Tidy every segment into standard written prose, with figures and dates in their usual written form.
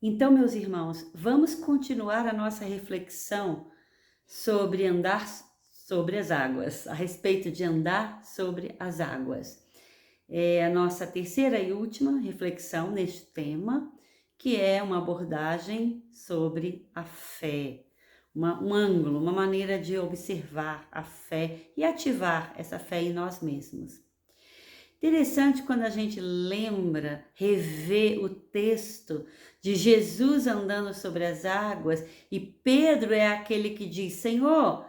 Então, meus irmãos, vamos continuar a nossa reflexão sobre andar sobre as águas, a respeito de andar sobre as águas. É a nossa terceira e última reflexão neste tema, que é uma abordagem sobre a fé, um ângulo, uma maneira de observar a fé e ativar essa fé em nós mesmos. Interessante quando a gente lembra, revê o texto de Jesus andando sobre as águas e Pedro é aquele que diz: Senhor,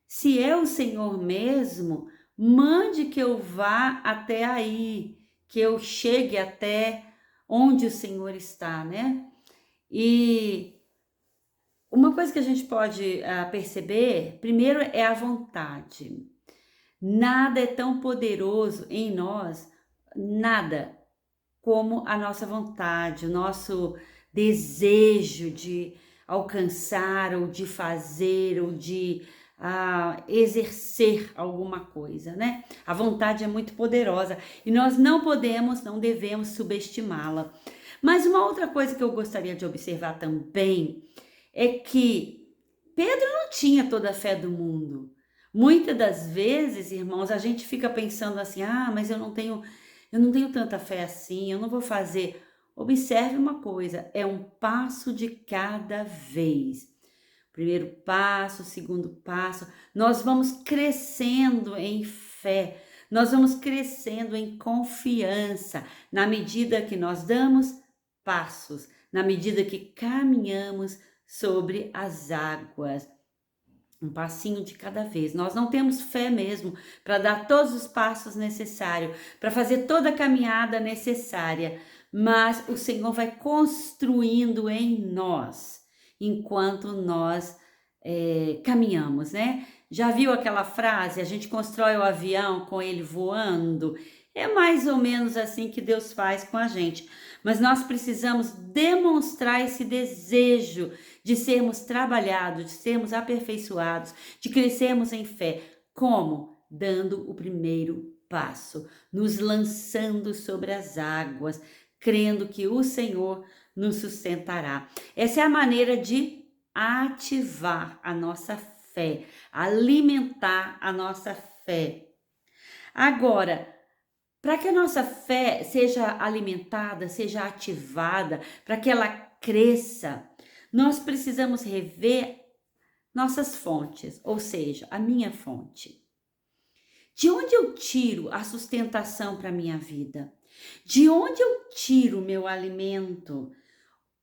se é o Senhor mesmo, mande que eu vá até aí, que eu chegue até onde o Senhor está, né? E uma coisa que a gente pode perceber, primeiro, é a vontade. Nada é tão poderoso em nós, nada, como a nossa vontade, o nosso desejo de alcançar, ou de fazer, ou de exercer alguma coisa, né? A vontade é muito poderosa e nós não podemos, não devemos subestimá-la. Mas uma outra coisa que eu gostaria de observar também é que Pedro não tinha toda a fé do mundo. Muitas das vezes, irmãos, a gente fica pensando assim: mas eu não tenho tanta fé assim, eu não vou fazer. Observe uma coisa, é um passo de cada vez. Primeiro passo, segundo passo, nós vamos crescendo em fé, nós vamos crescendo em confiança, na medida que nós damos passos, na medida que caminhamos sobre as águas. Um passinho de cada vez. Nós não temos fé mesmo para dar todos os passos necessários, para fazer toda a caminhada necessária, mas o Senhor vai construindo em nós, enquanto nós caminhamos, né? Já viu aquela frase, a gente constrói o avião com ele voando? É mais ou menos assim que Deus faz com a gente. Mas nós precisamos demonstrar esse desejo de sermos trabalhados, de sermos aperfeiçoados, de crescermos em fé. Como? Dando o primeiro passo, nos lançando sobre as águas, crendo que o Senhor nos sustentará. Essa é a maneira de ativar a nossa fé, alimentar a nossa fé. Agora, para que a nossa fé seja alimentada, seja ativada, para que ela cresça, nós precisamos rever nossas fontes, ou seja, a minha fonte. De onde eu tiro a sustentação para a minha vida? De onde eu tiro o meu alimento?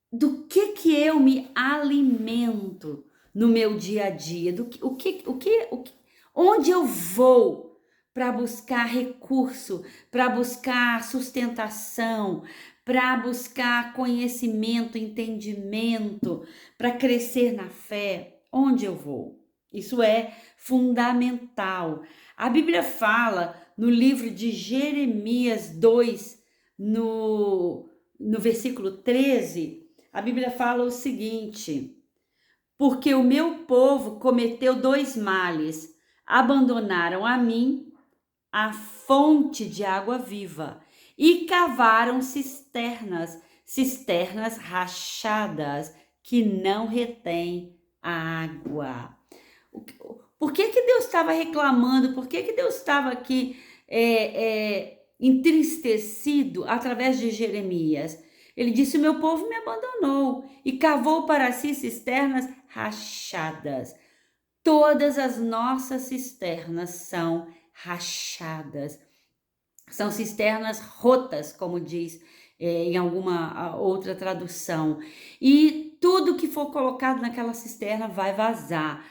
Do que eu me alimento no meu dia a dia? Onde eu vou para buscar recurso, para buscar sustentação, para buscar conhecimento, entendimento, para crescer na fé? Onde eu vou? Isso é fundamental. A Bíblia fala no livro de Jeremias 2, no versículo 13, a Bíblia fala o seguinte: porque o meu povo cometeu dois males, abandonaram a mim a fonte de água viva e cavaram cisternas rachadas que não retêm a água. Por que Deus estava reclamando? Por que Deus estava aqui entristecido através de Jeremias? Ele disse: o meu povo me abandonou e cavou para si cisternas rachadas. Todas as nossas cisternas são rachadas. São cisternas rotas, como diz em alguma outra tradução. E tudo que for colocado naquela cisterna vai vazar.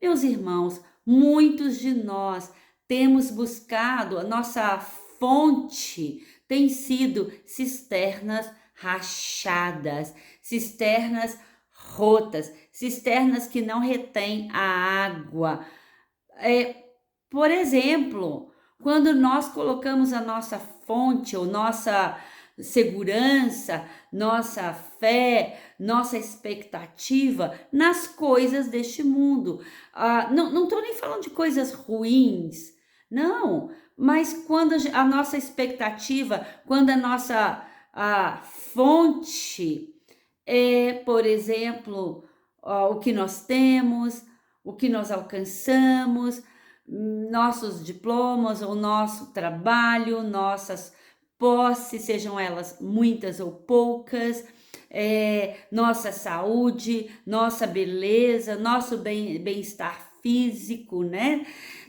Meus irmãos, muitos de nós temos buscado, a nossa fonte tem sido cisternas rachadas, cisternas rotas, cisternas que não retêm a água. Por exemplo, quando nós colocamos a nossa fonte ou nossa segurança, nossa fé, nossa expectativa nas coisas deste mundo. Não estou nem falando de coisas ruins, não, mas quando a nossa expectativa, quando a nossa fonte é, por exemplo, o que nós temos, o que nós alcançamos, nossos diplomas, o nosso trabalho, nossas posses, sejam elas muitas ou poucas, nossa saúde, nossa beleza, nosso bem-estar físico, né?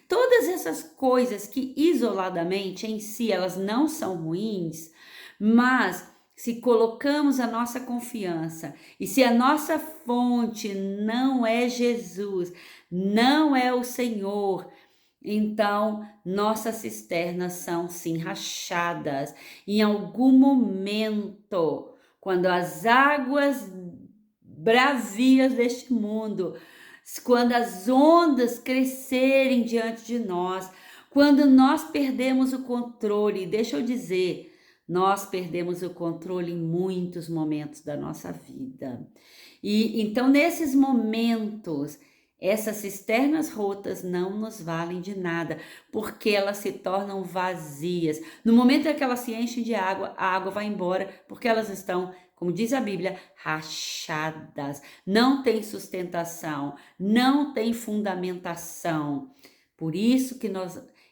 Todas essas coisas que isoladamente em si elas não são ruins, mas se colocamos a nossa confiança e se a nossa fonte não é Jesus, não é o Senhor, então nossas cisternas são sim rachadas. Em algum momento, quando as águas bravias deste mundo, quando as ondas crescerem diante de nós, quando nós perdemos o controle, deixa eu dizer, nós perdemos o controle em muitos momentos da nossa vida. E então, nesses momentos, essas cisternas rotas não nos valem de nada, porque elas se tornam vazias. No momento em que elas se enchem de água, a água vai embora, porque elas estão, como diz a Bíblia, rachadas. Não tem sustentação, não tem fundamentação. Por isso que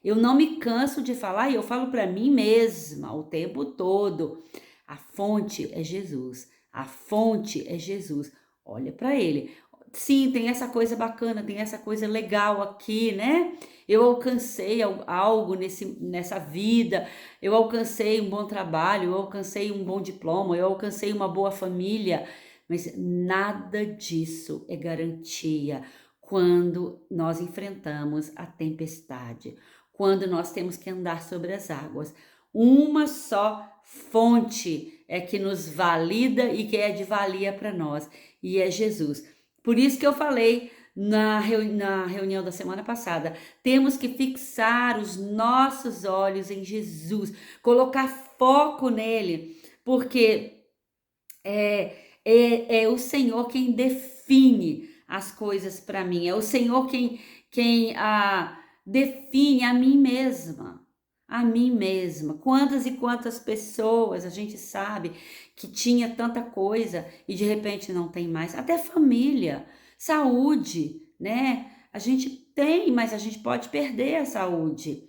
eu não me canso de falar, e eu falo para mim mesma o tempo todo. A fonte é Jesus. A fonte é Jesus. Olha para ele. Sim, tem essa coisa bacana, tem essa coisa legal aqui, né? Eu alcancei algo nessa vida, eu alcancei um bom trabalho, eu alcancei um bom diploma, eu alcancei uma boa família, mas nada disso é garantia quando nós enfrentamos a tempestade, quando nós temos que andar sobre as águas. Uma só fonte é que nos valida e que é de valia para nós, e é Jesus. Por isso que eu falei na reunião da semana passada, temos que fixar os nossos olhos em Jesus, colocar foco nele, porque é o Senhor quem define as coisas para mim, é o Senhor quem define a mim mesma. A mim mesma. Quantas e quantas pessoas a gente sabe que tinha tanta coisa e de repente não tem mais, até família, saúde, né? A gente tem, mas a gente pode perder a saúde.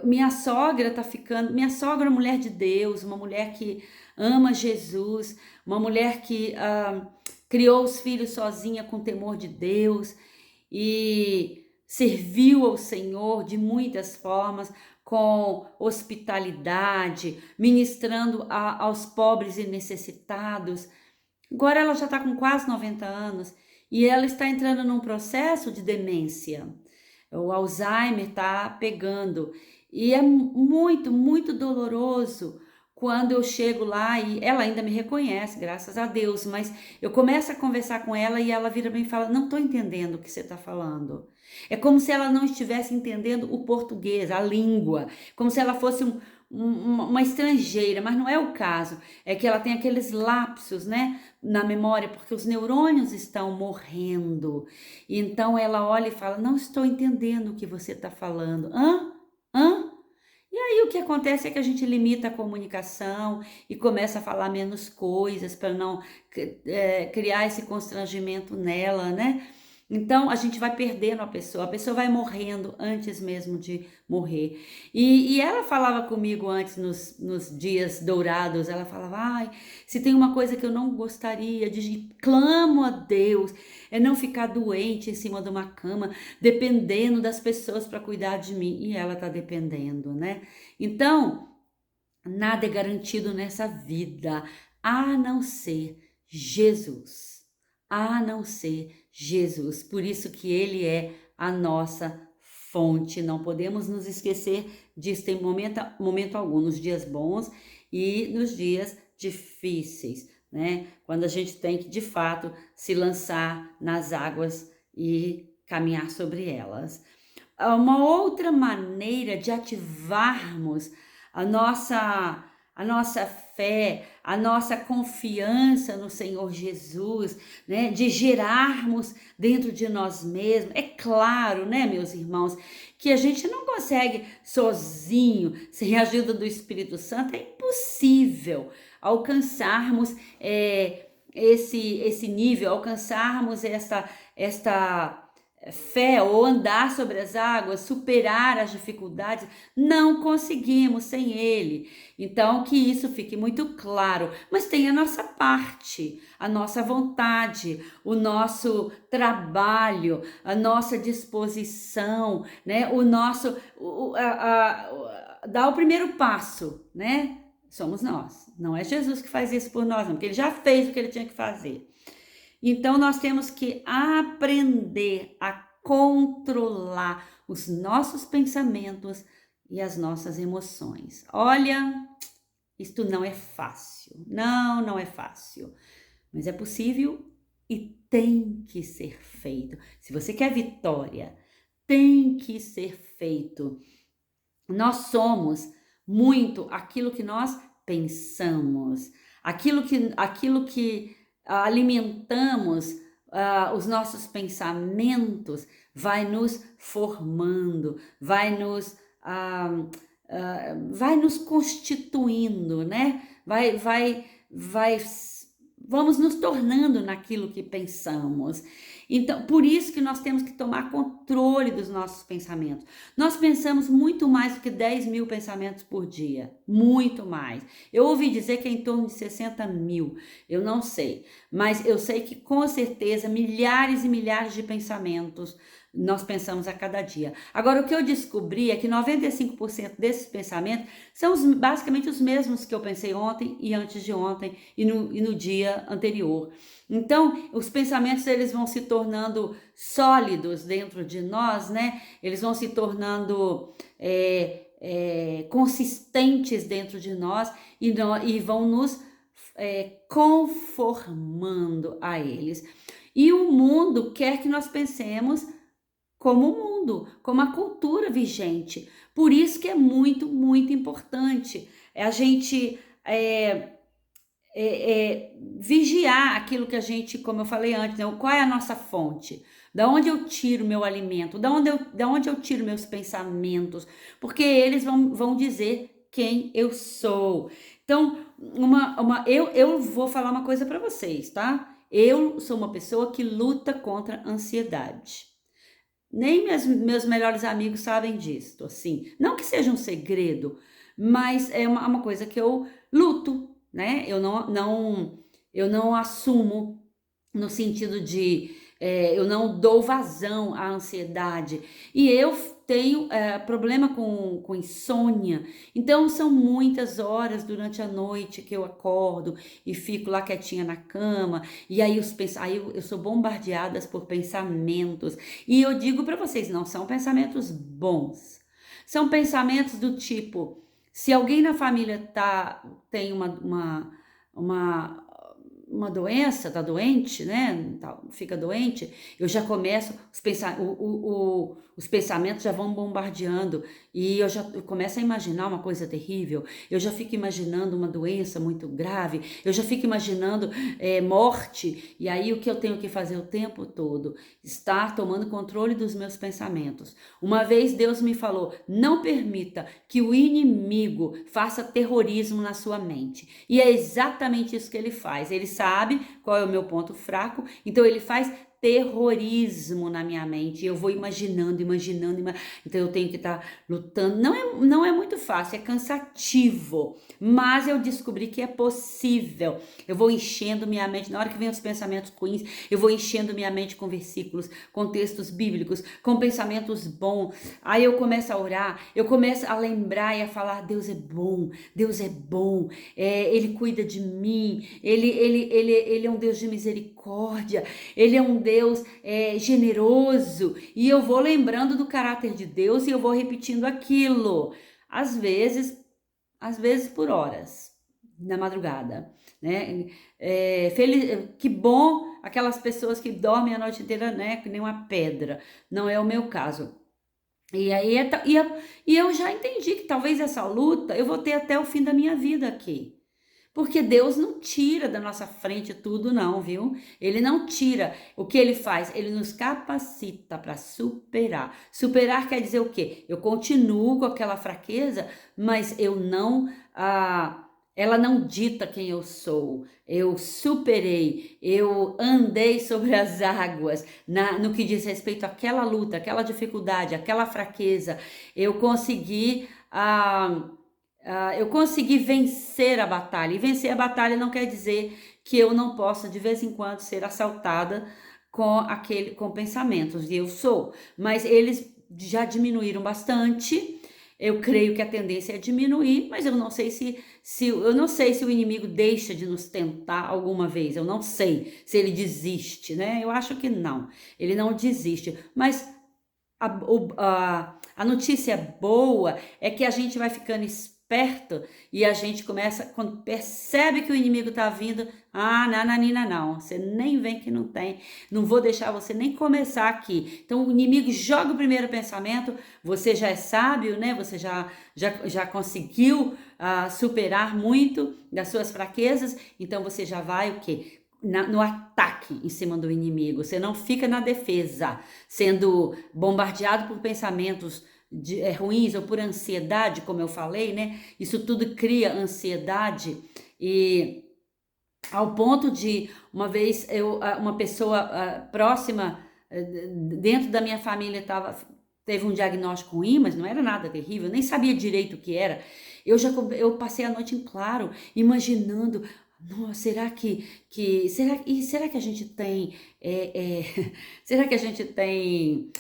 Minha sogra tá ficando, minha sogra é uma mulher de Deus, uma mulher que ama Jesus, uma mulher que criou os filhos sozinha com temor de Deus e serviu ao Senhor de muitas formas, com hospitalidade, ministrando aos pobres e necessitados. Agora ela já está com quase 90 anos e ela está entrando num processo de demência. O Alzheimer está pegando e é muito, muito doloroso quando eu chego lá e ela ainda me reconhece, graças a Deus, mas eu começo a conversar com ela e ela vira para mim e fala, não estou entendendo o que você está falando. É como se ela não estivesse entendendo o português, a língua, como se ela fosse uma estrangeira, mas não é o caso. É que ela tem aqueles lapsos, né, na memória, porque os neurônios estão morrendo. Então ela olha e fala, não estou entendendo o que você está falando. Hã? Hã? E aí o que acontece é que a gente limita a comunicação e começa a falar menos coisas para não criar esse constrangimento nela, né? Então a gente vai perdendo a pessoa vai morrendo antes mesmo de morrer. E ela falava comigo antes, nos dias dourados, ela falava, ai, se tem uma coisa que eu não gostaria de, clamo a Deus, é não ficar doente em cima de uma cama, dependendo das pessoas para cuidar de mim. E ela tá dependendo, né? Então, nada é garantido nessa vida, a não ser Jesus. A não ser Jesus. Por isso que ele é a nossa fonte. Não podemos nos esquecer disso em momento algum, nos dias bons e nos dias difíceis, né? Quando a gente tem que, de fato, se lançar nas águas e caminhar sobre elas. Uma outra maneira de ativarmos a nossa fé, a nossa confiança no Senhor Jesus, né? De gerarmos dentro de nós mesmos. É claro, né, meus irmãos, que a gente não consegue sozinho, sem a ajuda do Espírito Santo, é impossível alcançarmos esse nível, alcançarmos esta fé ou andar sobre as águas, superar as dificuldades, não conseguimos sem Ele. Então, que isso fique muito claro, mas tem a nossa parte, a nossa vontade, o nosso trabalho, a nossa disposição, né? Dar o primeiro passo, né? Somos nós. Não é Jesus que faz isso por nós, não, porque Ele já fez o que Ele tinha que fazer. Então, nós temos que aprender a controlar os nossos pensamentos e as nossas emoções. Olha, isto não é fácil. Não, não é fácil. Mas é possível e tem que ser feito. Se você quer vitória, tem que ser feito. Nós somos muito aquilo que nós pensamos, aquilo que alimentamos, os nossos pensamentos vai nos formando, vai nos constituindo, né? Vamos nos tornando naquilo que pensamos. Então, por isso que nós temos que tomar controle dos nossos pensamentos. Nós pensamos muito mais do que 10 mil pensamentos por dia, muito mais. Eu ouvi dizer que é em torno de 60 mil, eu não sei, mas eu sei que com certeza milhares e milhares de pensamentos nós pensamos a cada dia. Agora, o que eu descobri é que 95% desses pensamentos são basicamente os mesmos que eu pensei ontem e antes de ontem e no dia anterior. Então, os pensamentos eles vão se tornando sólidos dentro de nós, né? Eles vão se tornando consistentes dentro de nós e vão nos conformando a eles. E o mundo quer que nós pensemos como o mundo, como a cultura vigente. Por isso que é muito, muito importante a gente vigiar aquilo que a gente, como eu falei antes, né? Qual é a nossa fonte? Da onde eu tiro meu alimento? Da onde eu tiro meus pensamentos? Porque eles vão dizer quem eu sou. Então, eu vou falar uma coisa para vocês, tá? Eu sou uma pessoa que luta contra a ansiedade. Nem meus melhores amigos sabem disso, assim. Não que seja um segredo, mas é uma coisa que eu luto, né? Eu não assumo no sentido de eu não dou vazão à ansiedade. E eu tenho problema com insônia. Então são muitas horas durante a noite que eu acordo e fico lá quietinha na cama. E aí eu sou bombardeada por pensamentos. E eu digo para vocês, não são pensamentos bons. São pensamentos do tipo, se alguém na família tem uma doença, tá doente, né? Fica doente, eu já começo, os pensamentos já vão bombardeando e eu começo a imaginar uma coisa terrível, eu já fico imaginando uma doença muito grave, eu já fico imaginando morte, e aí o que eu tenho que fazer o tempo todo? Estar tomando controle dos meus pensamentos. Uma vez Deus me falou, não permita que o inimigo faça terrorismo na sua mente, e é exatamente isso que ele faz. Ele sabe qual é o meu ponto fraco, então ele faz terrorismo na minha mente. Eu vou imaginando. Então eu tenho que estar lutando. Não é muito fácil, é cansativo, mas eu descobri que é possível. Eu vou enchendo minha mente, na hora que vem os pensamentos ruins, eu vou enchendo minha mente com versículos, com textos bíblicos, com pensamentos bons. Aí eu começo a orar, eu começo a lembrar e a falar, Deus é bom, Ele cuida de mim, Ele é um Deus de misericórdia, Ele é um Deus generoso, e eu vou lembrando do caráter de Deus e eu vou repetindo aquilo, às vezes por horas, na madrugada, né? Que bom aquelas pessoas que dormem a noite inteira, né? Que nem uma pedra, não é o meu caso. E aí e eu já entendi que talvez essa luta eu vou ter até o fim da minha vida aqui. Porque Deus não tira da nossa frente tudo, não, viu? Ele não tira. O que ele faz? Ele nos capacita para superar. Superar quer dizer o quê? Eu continuo com aquela fraqueza, mas eu não ela não dita quem eu sou. Eu superei, eu andei sobre as águas, no que diz respeito àquela luta, àquela dificuldade, àquela fraqueza. Eu consegui, eu consegui vencer a batalha. E vencer a batalha não quer dizer que eu não possa, de vez em quando, ser assaltada com pensamentos de eu sou. Mas eles já diminuíram bastante. Eu creio que a tendência é diminuir, mas eu não sei eu não sei se o inimigo deixa de nos tentar alguma vez. Eu não sei se ele desiste, né? Eu acho que não. Ele não desiste. Mas a notícia boa é que a gente vai ficando esperto e a gente começa, quando percebe que o inimigo tá vindo, nananina, não, você nem vem que não tem, não vou deixar você nem começar aqui. Então o inimigo joga o primeiro pensamento, você já é sábio, né? Você já conseguiu superar muito das suas fraquezas, então você já vai o quê? No ataque em cima do inimigo, você não fica na defesa, sendo bombardeado por pensamentos ruins ou por ansiedade, como eu falei, né? Isso tudo cria ansiedade e ao ponto de uma vez uma pessoa próxima dentro da minha família teve um diagnóstico ruim, mas não era nada terrível, nem sabia direito o que era. Eu passei a noite em claro, imaginando, nossa, será que a gente tem, será que a gente tem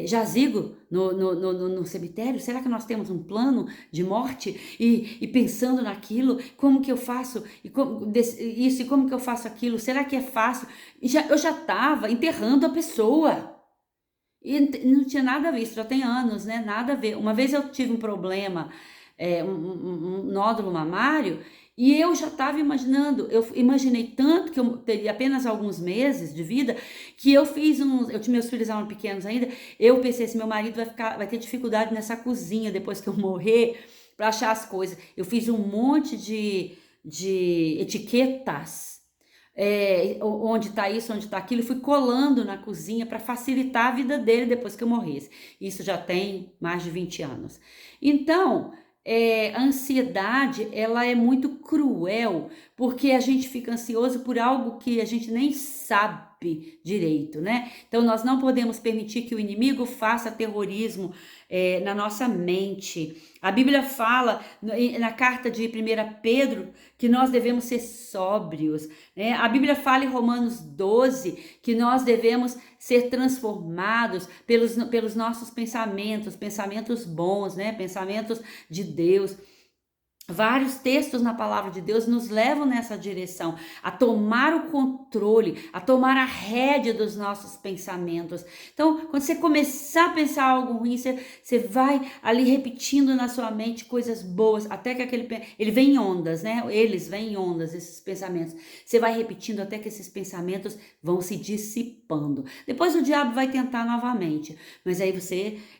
jazigo no cemitério? Será que nós temos um plano de morte? E pensando naquilo, como que eu faço? E como que eu faço aquilo? Será que é fácil? Eu já estava enterrando a pessoa. E não tinha nada a ver, isso já tem anos, né? Nada a ver. Uma vez eu tive um problema, um nódulo mamário, e eu já estava imaginando, eu imaginei tanto que eu teria apenas alguns meses de vida, que meus filhos eram pequenos ainda, eu pensei assim, meu marido vai ter dificuldade nessa cozinha depois que eu morrer, para achar as coisas. Eu fiz um monte de etiquetas, onde está isso, onde está aquilo, fui colando na cozinha para facilitar a vida dele depois que eu morresse. Isso já tem mais de 20 anos. Então, a ansiedade, ela é muito cruel, porque a gente fica ansioso por algo que a gente nem sabe direito, né? Então, nós não podemos permitir que o inimigo faça terrorismo na nossa mente. A Bíblia fala na carta de 1 Pedro que nós devemos ser sóbrios, né? A Bíblia fala em Romanos 12 que nós devemos ser transformados pelos nossos pensamentos bons, né? Pensamentos de Deus. Vários textos na palavra de Deus nos levam nessa direção, a tomar o controle, a tomar a rédea dos nossos pensamentos. Então, quando você começar a pensar algo ruim, você vai ali repetindo na sua mente coisas boas, até que ele vem em ondas, né? Eles vêm em ondas, esses pensamentos. Você vai repetindo até que esses pensamentos vão se dissipando. Depois o diabo vai tentar novamente, mas aí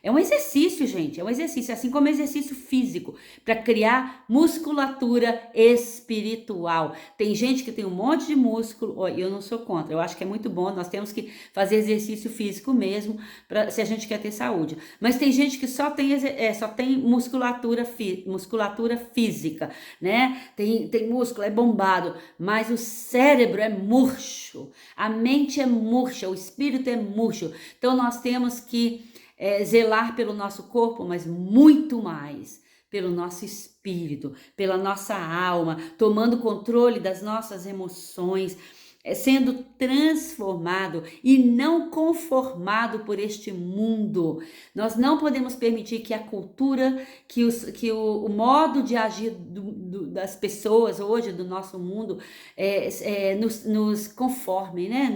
é um exercício, gente, é um exercício, assim como exercício físico, para criar musculatura espiritual. Tem gente que tem um monte de músculo, eu não sou contra, eu acho que é muito bom, nós temos que fazer exercício físico mesmo, se a gente quer ter saúde. Mas tem gente que só tem musculatura física, né? Tem músculo, é bombado, mas o cérebro é murcho, a mente é murcha, o espírito é murcho. Então nós temos que zelar pelo nosso corpo, mas muito mais pelo nosso espírito, pela nossa alma, tomando controle das nossas emoções, sendo transformado e não conformado por este mundo. Nós não podemos permitir que a cultura, que o modo de agir das pessoas hoje, do nosso mundo, nos conforme, né?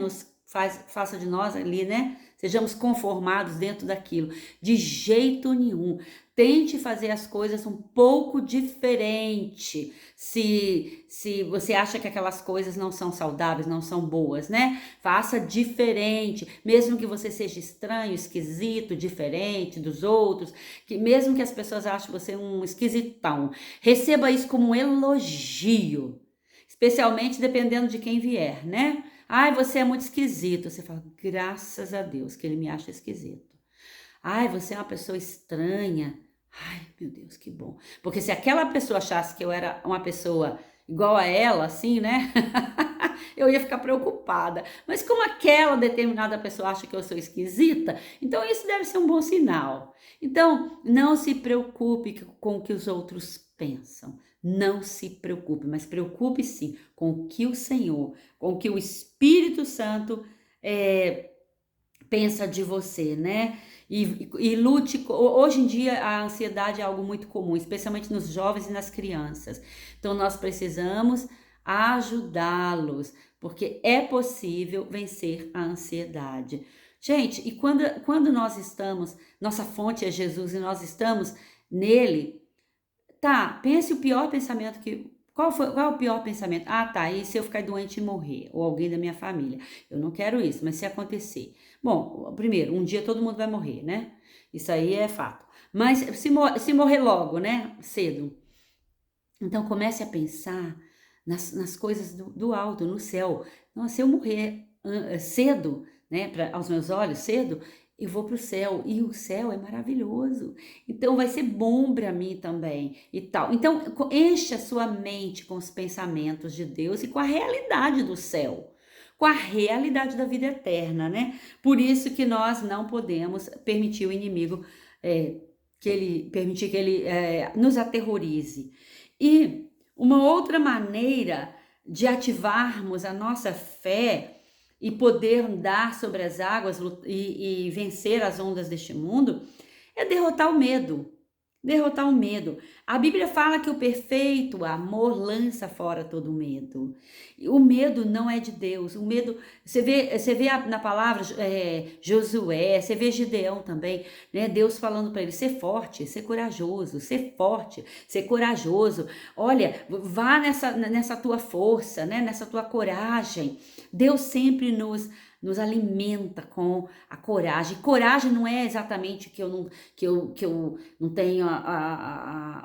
Faça de nós ali, né? Sejamos conformados dentro daquilo. De jeito nenhum. Tente fazer as coisas um pouco diferente. Se você acha que aquelas coisas não são saudáveis, não são boas, né? Faça diferente. Mesmo que você seja estranho, esquisito, diferente dos outros, que mesmo que as pessoas achem você um esquisitão, receba isso como um elogio. Especialmente dependendo de quem vier, né? Ai, você é muito esquisito. Você fala, graças a Deus que ele me acha esquisito. Ai, você é uma pessoa estranha. Ai, meu Deus, que bom. Porque se aquela pessoa achasse que eu era uma pessoa igual a ela, assim, né? Eu ia ficar preocupada. Mas como aquela determinada pessoa acha que eu sou esquisita, então isso deve ser um bom sinal. Então, não se preocupe com o que os outros pensam. Não se preocupe, mas preocupe sim com o que o Senhor, com o que o Espírito Santo é, pensa de você, né? E lute. Hoje em dia a ansiedade é algo muito comum, especialmente nos jovens e nas crianças. Então nós precisamos ajudá-los, porque é possível vencer a ansiedade. Gente, e quando nós estamos, nossa fonte é Jesus e nós estamos nele, tá, pense o pior pensamento que. Qual é o pior pensamento? Ah, tá, e se eu ficar doente e morrer? Ou alguém da minha família? Eu não quero isso, mas se acontecer. Bom, primeiro, um dia todo mundo vai morrer, né? Isso aí é fato. Mas se morrer logo, né? Cedo. Então comece a pensar nas coisas do alto, no céu. Nossa, se eu morrer cedo, né, aos meus olhos, cedo, eu vou para o céu. E o céu é maravilhoso. Então vai ser bom para mim também e tal. Então enche a sua mente com os pensamentos de Deus e com a realidade do céu. Com a realidade da vida eterna, né? Por isso que nós não podemos permitir o inimigo permitir que ele nos aterrorize. E uma outra maneira de ativarmos a nossa fé e poder andar sobre as águas e vencer as ondas deste mundo é derrotar o medo. Derrotar o medo. A Bíblia fala que o perfeito amor lança fora todo medo. O medo não é de Deus. O medo, você vê na palavra Josué, você vê Gideão também, né? Deus falando para ele: ser forte, ser corajoso, ser forte, ser corajoso. Olha, vá nessa tua força, né? Nessa tua coragem. Deus sempre nos alimenta com a coragem. Coragem não é exatamente que eu não tenho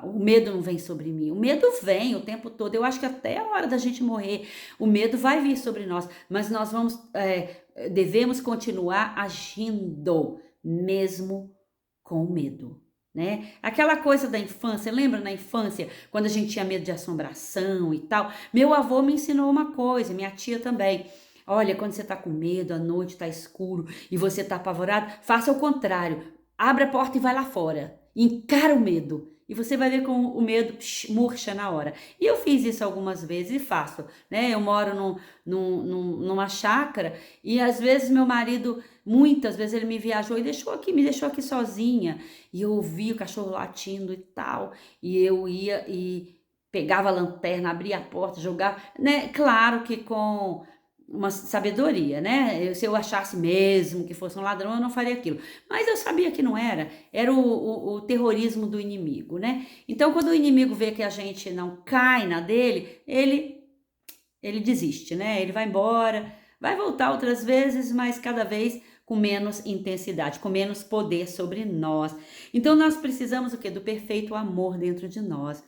o medo não vem sobre mim. O medo vem o tempo todo. Eu acho que até a hora da gente morrer, o medo vai vir sobre nós, mas nós devemos continuar agindo mesmo com medo. Né? Aquela coisa da infância, lembra na infância, quando a gente tinha medo de assombração e tal? Meu avô me ensinou uma coisa, minha tia também. Olha, quando você tá com medo, a noite tá escuro e você tá apavorado, faça o contrário. Abre a porta e vai lá fora. Encara o medo. E você vai ver como o medo murcha na hora. E eu fiz isso algumas vezes e faço, né? Eu moro numa chácara e às vezes meu marido, muitas vezes ele me viajou e me deixou aqui sozinha. E eu ouvi o cachorro latindo e tal. E eu ia e pegava a lanterna, abria a porta, jogava, né? Claro que com uma sabedoria, né? Se eu achasse mesmo que fosse um ladrão, eu não faria aquilo. Mas eu sabia que não era o terrorismo do inimigo, né? Então, quando o inimigo vê que a gente não cai na dele, ele desiste, né? Ele vai embora, vai voltar outras vezes, mas cada vez com menos intensidade, com menos poder sobre nós. Então, nós precisamos o quê? Do perfeito amor dentro de nós.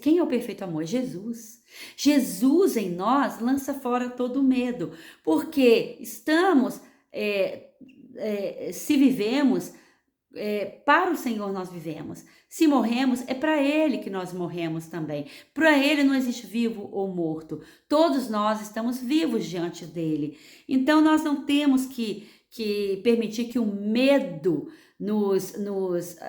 Quem é o perfeito amor? Jesus. Jesus em nós lança fora todo medo, porque estamos, se vivemos, para o Senhor nós vivemos. Se morremos, é para Ele que nós morremos também. Para Ele não existe vivo ou morto. Todos nós estamos vivos diante dEle. Então nós não temos que permitir que o medo nos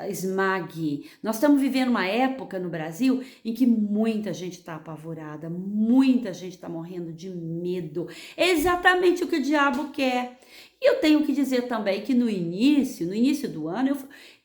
esmague. Nós estamos vivendo uma época no Brasil em que muita gente está apavorada, muita gente está morrendo de medo. É exatamente o que o diabo quer. E eu tenho que dizer também que no início do ano,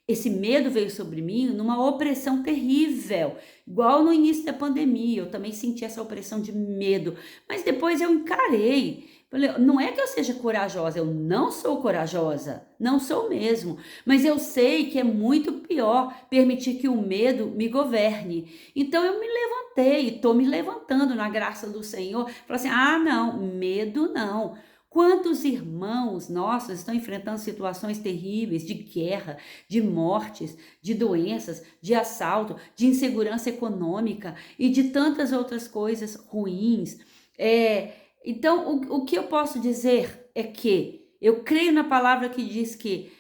esse medo veio sobre mim numa opressão terrível, igual no início da pandemia. Eu também senti essa opressão de medo, mas depois eu encarei. Não é que eu seja corajosa, eu não sou corajosa, não sou mesmo, mas eu sei que é muito pior permitir que o medo me governe. Então eu me levantei, estou me levantando na graça do Senhor, falei assim: ah, não, medo não. Quantos irmãos nossos estão enfrentando situações terríveis de guerra, de mortes, de doenças, de assalto, de insegurança econômica e de tantas outras coisas ruins. Então, o que eu posso dizer é que eu creio na palavra que diz que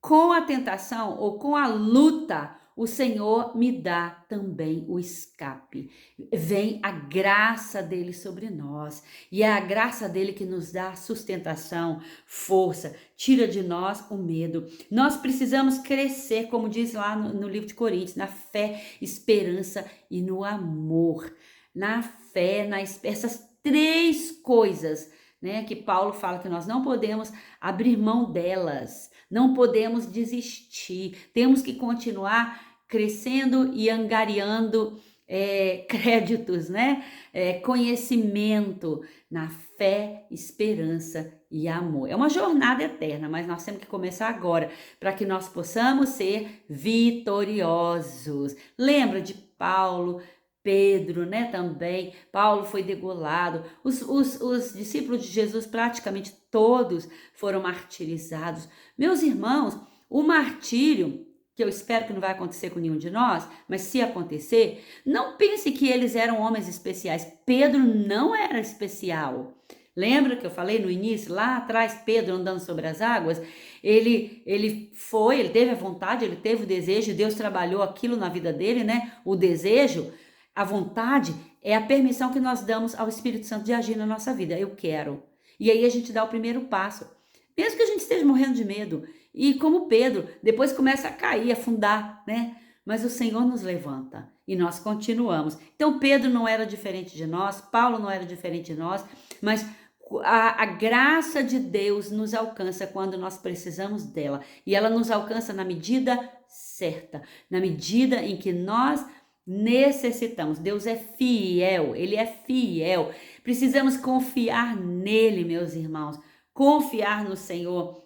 com a tentação ou com a luta, o Senhor me dá também o escape. Vem a graça dele sobre nós. E é a graça dele que nos dá sustentação, força, tira de nós o medo. Nós precisamos crescer, como diz lá no livro de Coríntios, na fé, esperança e no amor. Na fé, essas três coisas, né, que Paulo fala que nós não podemos abrir mão delas, não podemos desistir, temos que continuar crescendo e angariando créditos, né? Conhecimento na fé, esperança e amor. É uma jornada eterna, mas nós temos que começar agora para que nós possamos ser vitoriosos. Lembra de Paulo? Pedro, né, também. Paulo foi degolado. Os discípulos de Jesus, praticamente todos, foram martirizados. Meus irmãos, o martírio, que eu espero que não vai acontecer com nenhum de nós, mas se acontecer, não pense que eles eram homens especiais. Pedro não era especial. Lembra que eu falei no início, lá atrás, Pedro andando sobre as águas? Ele teve a vontade, ele teve o desejo, Deus trabalhou aquilo na vida dele, né? O desejo. A vontade é a permissão que nós damos ao Espírito Santo de agir na nossa vida. Eu quero. E aí a gente dá o primeiro passo. Mesmo que a gente esteja morrendo de medo. E como Pedro, depois começa a cair, afundar, né? Mas o Senhor nos levanta e nós continuamos. Então Pedro não era diferente de nós, Paulo não era diferente de nós, mas a graça de Deus nos alcança quando nós precisamos dela. E ela nos alcança na medida certa, na medida em que nós necessitamos. Deus é fiel, ele é fiel. Precisamos confiar nele, meus irmãos, confiar no Senhor.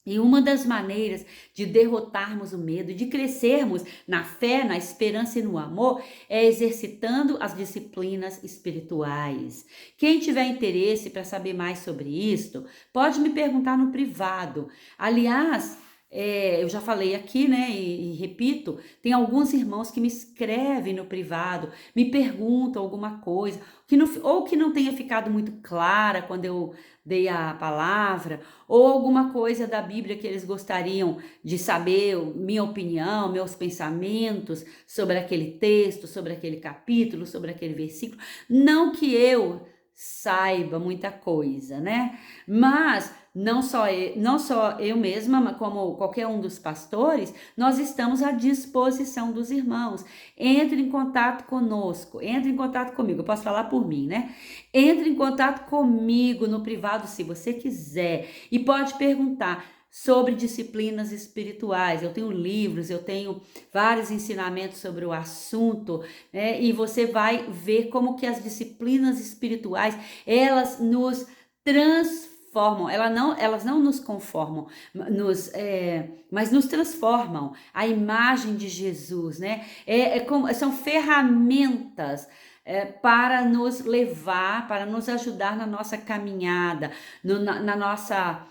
E uma das maneiras de derrotarmos o medo, de crescermos na fé, na esperança e no amor, é exercitando as disciplinas espirituais. Quem tiver interesse para saber mais sobre isto, pode me perguntar no privado. Aliás, eu já falei aqui, né, e repito, tem alguns irmãos que me escrevem no privado, me perguntam alguma coisa, ou que não tenha ficado muito clara quando eu dei a palavra, ou alguma coisa da Bíblia que eles gostariam de saber, minha opinião, meus pensamentos sobre aquele texto, sobre aquele capítulo, sobre aquele versículo. Não que eu saiba muita coisa, né? Mas não só eu mesma, como qualquer um dos pastores, nós estamos à disposição dos irmãos. Entre em contato conosco, entre em contato comigo, eu posso falar por mim, né? Entre em contato comigo no privado se você quiser e pode perguntar sobre disciplinas espirituais. Eu tenho livros, eu tenho vários ensinamentos sobre o assunto, né? E você vai ver como que as disciplinas espirituais, elas nos transformam, elas não nos conformam, mas nos transformam a imagem de Jesus, né? São ferramentas para nos levar, para nos ajudar na nossa caminhada, na nossa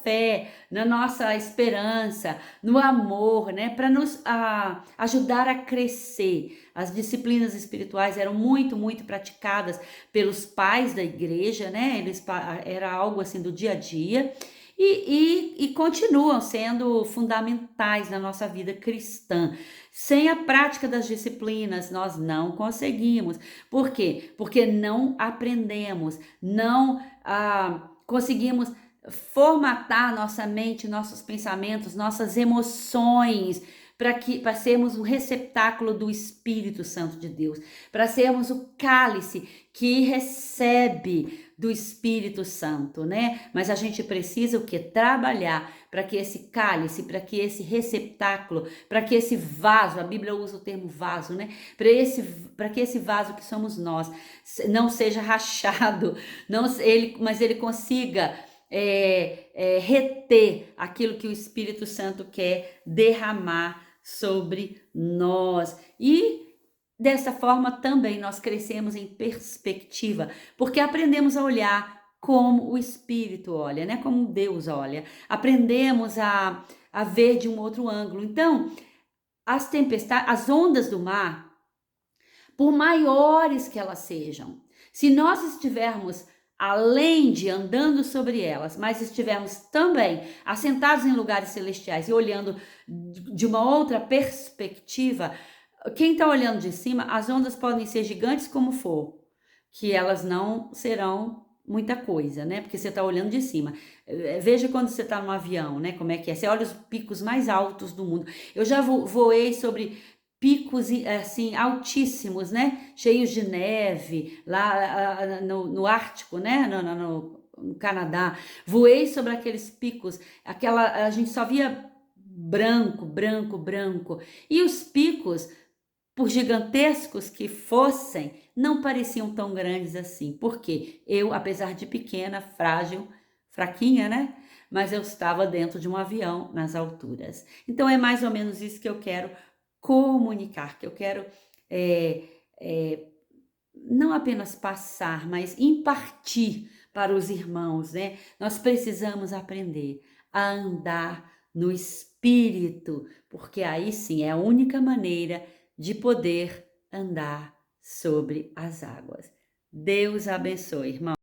fé, na nossa esperança, no amor, né? Para nos ajudar a crescer. As disciplinas espirituais eram muito, muito praticadas pelos pais da igreja, né? Era algo assim do dia a dia. E continuam sendo fundamentais na nossa vida cristã. Sem a prática das disciplinas, nós não conseguimos. Por quê? Porque não aprendemos, não conseguimos formatar nossa mente, nossos pensamentos, nossas emoções, para sermos um receptáculo do Espírito Santo de Deus, para sermos o cálice que recebe do Espírito Santo, né? Mas a gente precisa o quê? Trabalhar para que esse cálice, para que esse receptáculo, para que esse vaso, a Bíblia usa o termo vaso, né? Para que esse vaso que somos nós não seja rachado, mas ele consiga reter aquilo que o Espírito Santo quer derramar sobre nós. E dessa forma também nós crescemos em perspectiva, porque aprendemos a olhar como o Espírito olha, né? Como Deus olha. Aprendemos a ver de um outro ângulo. Então, as tempestades, as ondas do mar, por maiores que elas sejam, se nós estivermos além de andando sobre elas, mas estivermos também assentados em lugares celestiais e olhando de uma outra perspectiva, quem está olhando de cima, as ondas podem ser gigantes como for, que elas não serão muita coisa, né? Porque você está olhando de cima. Veja quando você está num avião, né? Como é que é? Você olha os picos mais altos do mundo. Eu já voei sobre picos assim altíssimos, né? Cheios de neve lá no Ártico, né? No Canadá. Voei sobre aqueles picos. A gente só via branco, branco, branco. E os picos, por gigantescos que fossem, não pareciam tão grandes assim. Porque eu, apesar de pequena, frágil, fraquinha, né? Mas eu estava dentro de um avião nas alturas. Então é mais ou menos isso que eu quero comunicar, que eu quero é, é, não apenas passar, mas impartir para os irmãos, né? Nós precisamos aprender a andar no Espírito, porque aí sim é a única maneira de poder andar sobre as águas. Deus abençoe, irmão.